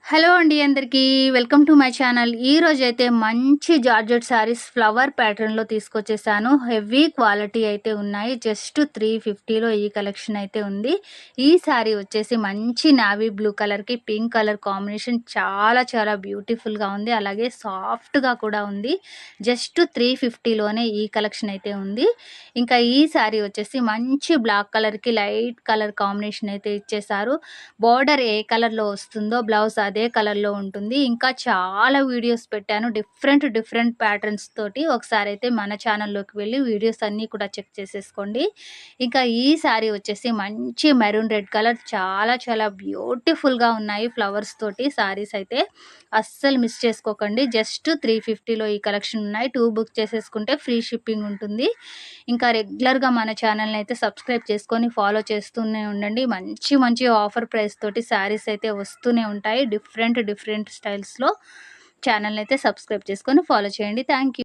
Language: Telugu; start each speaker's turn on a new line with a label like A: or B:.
A: హలో అండి అందరికీ. Welcome to my channel. ఈరోజైతే మంచి జార్జెట్ శారీస్ ఫ్లవర్ ప్యాటర్న్‌లో తీసుకొచ్చేసాను. హెవీ క్వాలిటీ అయితే ఉన్నాయి. జస్ట్ 350లో ఈ కలెక్షన్ అయితే ఉంది. ఈ శారీ వచ్చేసి మంచి నావీ బ్లూ కలర్‌కి పింక్ కలర్ కాంబినేషన్ చాలా చాలా బ్యూటిఫుల్‌గా ఉంది. అలాగే సాఫ్ట్‌గా కూడా ఉంది. జస్ట్ 350లోనే ఈ కలెక్షన్ అయితే ఉంది. ఇంకా ఈ శారీ వచ్చేసి మంచి బ్లాక్ కలర్‌కి లైట్ కలర్ కాంబినేషన్ అయితే ఇచ్చేసారు. బోర్డర్ ఏ కలర్‌లో వస్తుందో బ్లౌజ్ అదే కలర్‌లో ఉంటుంది. ఇంకా చాలా వీడియోస్ పెట్టాను. డిఫరెంట్ ప్యాటర్న్స్ తోటి. ఒకసారైతే మన ఛానల్‌లోకి వెళ్లి వీడియోస్ అన్నీ కూడా చెక్ చేసేసుకోండి. ఇంకా ఈ శారీ వచ్చేసి మంచి మెరూన్ రెడ్ కలర్ చాలా చాలా బ్యూటిఫుల్‌గా ఉన్నాయి ఫ్లవర్స్ తోటి శారీస్ అయితే. అస్సలు మిస్ చేసుకోకండి. జస్ట్ 350లో ఈ కలెక్షన్ ఉన్నాయి. 2 బుక్ చేసేసుకుంటే ఫ్రీ షిప్పింగ్ ఉంటుంది. ఇంకా రెగ్యులర్‌గా మన ఛానల్‌ని అయితే సబ్స్క్రైబ్ చేసుకొని ఫాలో చేస్తూనే ఉండండి. మంచి మంచి ఆఫర్ ప్రైస్ తోటి శారీస్ అయితే వస్తూనే ఉంటాయి. డిఫరెంట్ స్టైల్స్‌లో ఛానల్‌ని అయితే సబ్స్క్రైబ్ చేసుకొని ఫాలో చేయండి. Thank you.